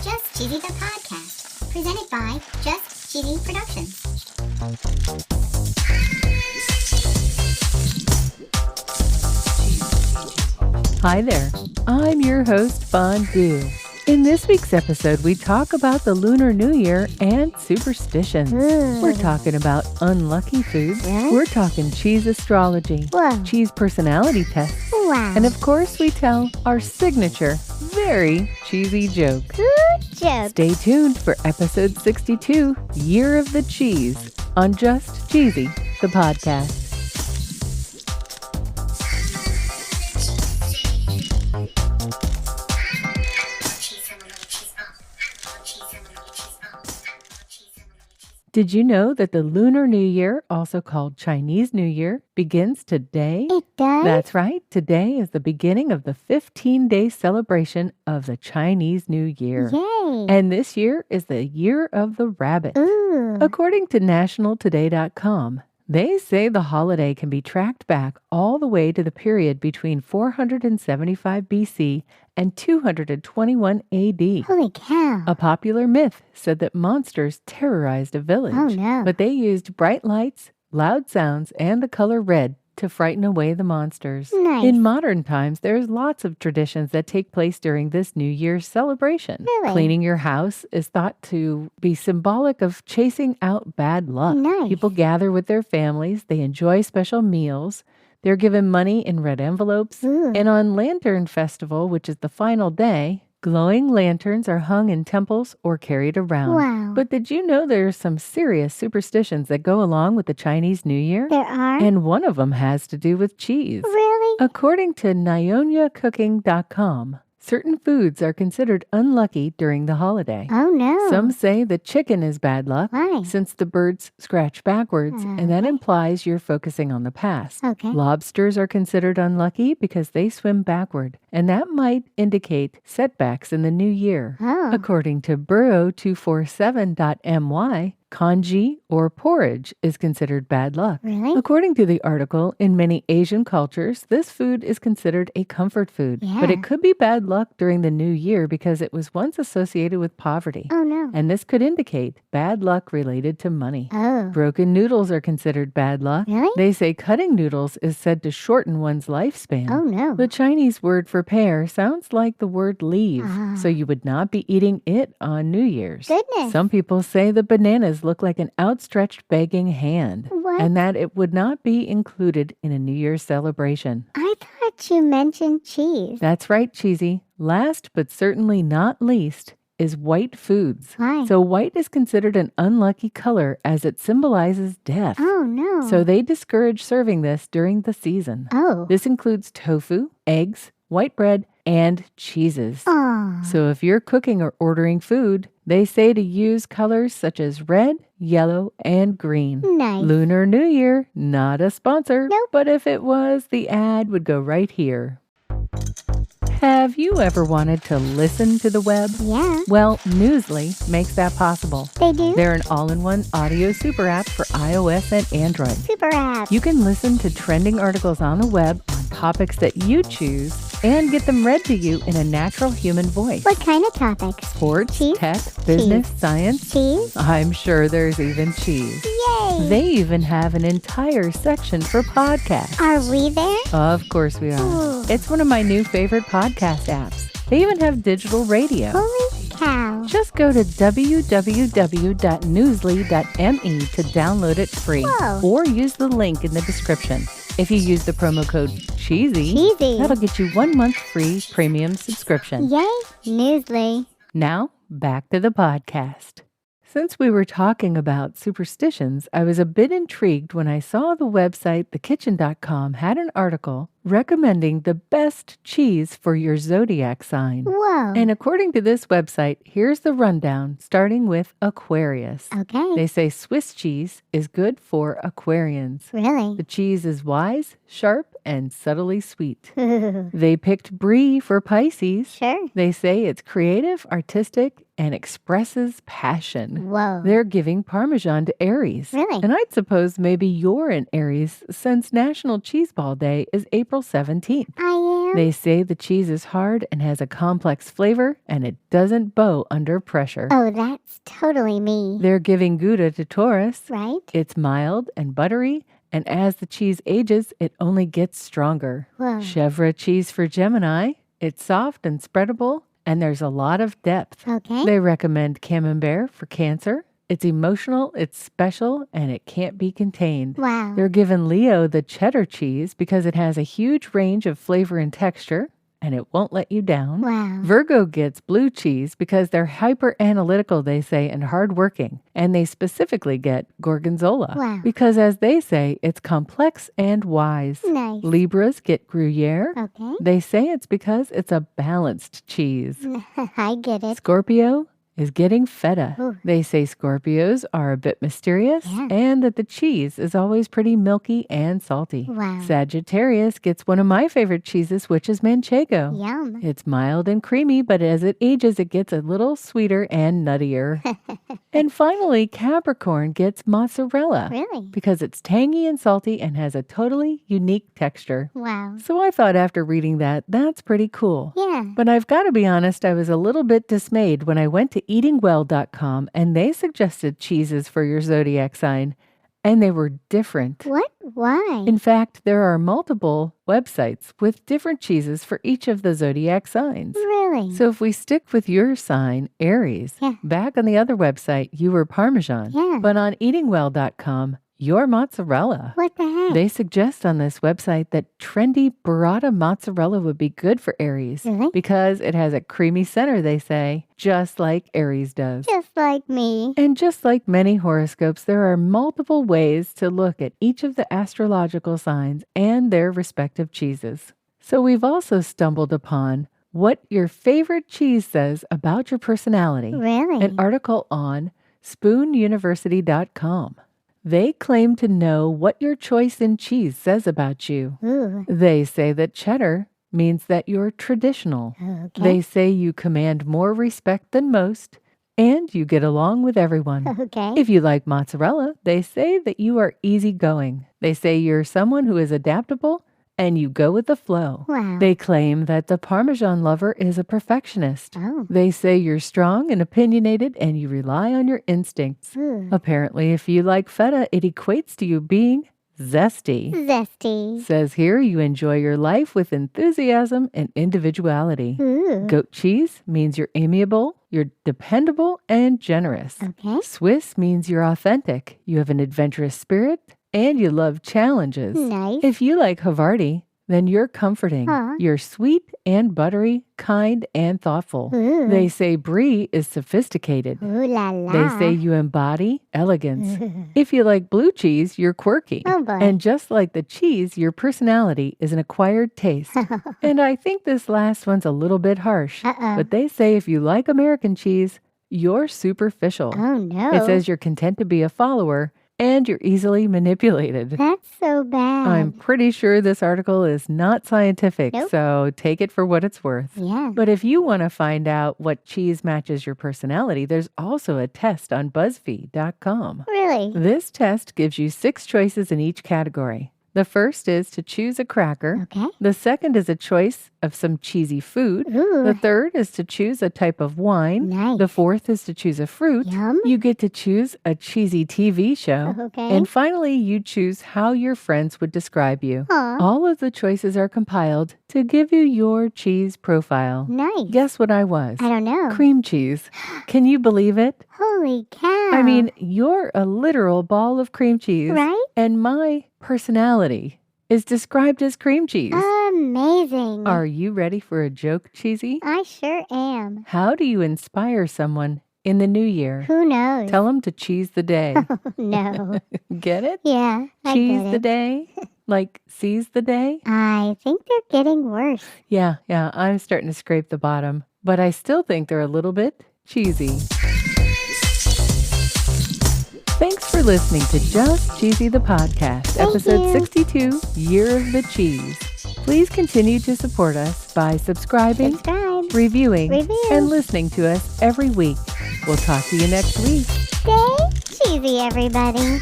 Just Cheesy the Podcast, presented by Just Cheesy Productions. Hi there, I'm your host, Fondue. In this week's episode, we talk about the Lunar New Year and superstitions. We're talking about unlucky foods. Really? We're talking cheese astrology, cheese personality tests, Wow. and of course, we tell our signature, very cheesy joke. Good joke. Stay tuned for episode 62, Year of the Cheese, on Just Cheesy, the podcast. Did you know that the Lunar New Year, also called Chinese New Year, begins today? It does? That's right. Today is the beginning of the 15-day celebration of the Chinese New Year. Yay. And this year is the Year of the Rabbit. Ooh. According to nationaltoday.com, they say the holiday can be tracked back all the way to the period between 475 BC and 221 AD. Holy cow. A popular myth said that monsters terrorized a village. Oh, no. But they used bright lights, loud sounds, and the color red to frighten away the monsters. Nice. In modern times, there's lots of traditions that take place during this New Year's celebration. Really? Cleaning your house is thought to be symbolic of chasing out bad luck. Nice. People gather with their families, they enjoy special meals, they're given money in red envelopes, Ooh. and on Lantern Festival, which is the final day, glowing lanterns are hung in temples or carried around. Wow. But did you know there are some serious superstitions that go along with the Chinese New Year? There are? And one of them has to do with cheese. Really? According to NyoniaCooking.com, certain foods are considered unlucky during the holiday. Oh, no. Some say the chicken is bad luck Why? since the birds scratch backwards, and that implies you're focusing on the past. Okay. Lobsters are considered unlucky because they swim backward, and that might indicate setbacks in the new year. Oh. According to Burrow247.my, congee or porridge is considered bad luck. Really? According to the article, in many Asian cultures, this food is considered a comfort food, but Yeah. it could be bad luck during the new year because it was once associated with poverty. Oh, no. And this could indicate bad luck related to money. Oh. Broken noodles are considered bad luck. Really? They say cutting noodles is said to shorten one's lifespan. Oh, no. The Chinese word for pear sounds like the word leave, Ah. so you would not be eating it on New Year's. Goodness. Some people say the bananas look like an outstretched begging hand, What? and that it would not be included in a New Year's celebration. I thought you mentioned cheese. That's right, Cheesy. Last but certainly not least is white foods. Why? So white is considered an unlucky color as it symbolizes death. Oh, no. So they discourage serving this during the season. Oh. This includes tofu, eggs, white bread, and cheeses. Oh. So if you're cooking or ordering food, they say to use colors such as red, yellow, and green. Nice. Lunar New Year, not a sponsor. Nope. But if it was, the ad would go right here. Have you ever wanted to listen to the web? Yeah. Well, Newsly makes that possible. They do? They're an all-in-one audio super app for iOS and Android. Super app. You can listen to trending articles on the web on topics that you choose and get them read to you in a natural human voice. What kind of topics? Sports, Cheese? tech, business, science. Cheese? I'm sure there's even cheese. Yay. They even have an entire section for podcasts. Are we there? Of course we are. Ooh. It's one of my new favorite podcast apps. They even have digital radio. Holy cow. Just go to www.newsly.me to download it free. Whoa. Or use the link in the description. If you use the promo code CHEESY, Cheesy. that'll get you 1 month free premium subscription. Yay. Newsly. Now, back to the podcast. Since we were talking about superstitions, I was a bit intrigued when I saw the website thekitchen.com had an article recommending the best cheese for your zodiac sign. Whoa. And according to this website, here's the rundown, starting with Aquarius. Okay. They say Swiss cheese is good for Aquarians. Really? The cheese is wise, sharp, and subtly sweet. Sure. They picked Brie for Pisces. They say it's creative, artistic, and expresses passion. Whoa. They're giving Parmesan to Aries. Really? And I'd suppose maybe you're an Aries since National Cheese Ball Day is April 17th. I now? They say the cheese is hard and has a complex flavor, and it doesn't bow under pressure. Oh, that's totally me. They're giving Gouda to Taurus. Right? It's mild and buttery, and as the cheese ages, it only gets stronger. Whoa. Chèvre cheese for Gemini. It's soft and spreadable, and there's a lot of depth. Okay. They recommend Camembert for Cancer. It's emotional, it's special, and it can't be contained. Wow. They're giving Leo the cheddar cheese because it has a huge range of flavor and texture, and it won't let you down. Wow. Virgo gets blue cheese because they're hyper analytical, they say, and hardworking. And they specifically get Gorgonzola Wow. because, as they say, it's complex and wise. Nice. Libras get Gruyere. Okay. They say it's because it's a balanced cheese. I get it. Scorpio is getting feta. Ooh. They say Scorpios are a bit mysterious Yeah. and that the cheese is always pretty milky and salty. Wow. Sagittarius gets one of my favorite cheeses, which is Manchego. Yum. It's mild and creamy, but as it ages, it gets a little sweeter and nuttier. And finally, Capricorn gets mozzarella Really? because it's tangy and salty and has a totally unique texture. Wow. So I thought after reading that, that's pretty cool. Yeah. But I've got to be honest, I was a little bit dismayed when I went to eatingwell.com and they suggested cheeses for your zodiac sign, and they were different. What? Why? In fact, there are multiple websites with different cheeses for each of the zodiac signs. Really? So if we stick with your sign, Aries, Yeah. back on the other website, you were Parmesan. Yeah. But on eatingwell.com, you're mozzarella. What the heck? They suggest on this website that trendy burrata mozzarella would be good for Aries Really? because it has a creamy center, they say, just like Aries does. Just like me. And just like many horoscopes, there are multiple ways to look at each of the astrological signs and their respective cheeses. So we've also stumbled upon what your favorite cheese says about your personality. Really? An article on spoonuniversity.com. They claim to know what your choice in cheese says about you. Ooh. They say that cheddar means that you're traditional. Okay. They say you command more respect than most, and you get along with everyone. Okay. If you like mozzarella, they say that you are easygoing. They say you're someone who is adaptable and you go with the flow. Wow. They claim that the Parmesan lover is a perfectionist. Oh. They say you're strong and opinionated and you rely on your instincts. Ooh. Apparently, if you like feta, it equates to you being zesty. Zesty. Says here you enjoy your life with enthusiasm and individuality. Ooh. Goat cheese means you're amiable, you're dependable, and generous. Okay. Swiss means you're authentic, you have an adventurous spirit, and you love challenges. Nice. If you like Havarti, then you're comforting. Huh. You're sweet and buttery, kind and thoughtful. Ooh. They say Brie is sophisticated. Ooh la la. They say you embody elegance. If you like blue cheese, you're quirky. Oh, boy. And just like the cheese, your personality is an acquired taste. And I think this last one's a little bit harsh. Uh-oh. But they say if you like American cheese, you're superficial. Oh, no. It says you're content to be a follower and you're easily manipulated. That's so bad. I'm pretty sure this article is not scientific, Nope. so take it for what it's worth. Yeah. But if you want to find out what cheese matches your personality, there's also a test on BuzzFeed.com. Really? This test gives you 6 choices in each category. The first is to choose a cracker. Okay. The second is a choice of some cheesy food. Ooh. The third is to choose a type of wine. Nice. The fourth is to choose a fruit. Yum. You get to choose a cheesy TV show. Okay. And finally, you choose how your friends would describe you. Aw. All of the choices are compiled to give you your cheese profile. Nice. Guess what I was? I don't know. Cream cheese. Can you believe it? Holy cow. I mean, you're a literal ball of cream cheese. Right? And my personality is described as cream cheese. Amazing. Are you ready for a joke, Cheesy? I sure am. How do you inspire someone in the new year? Who knows? Tell them to cheese the day. No. Get it? Yeah, I Cheese get the it. day? Like seize the day? I think they're getting worse. Yeah, I'm starting to scrape the bottom. But I still think they're a little bit cheesy. Thanks for listening to Just Cheesy the Podcast, Thank episode you. 62, Year of the Cheese. Please continue to support us by subscribing, Subscribe. reviewing, Review. and listening to us every week. We'll talk to you next week. Stay cheesy, everybody.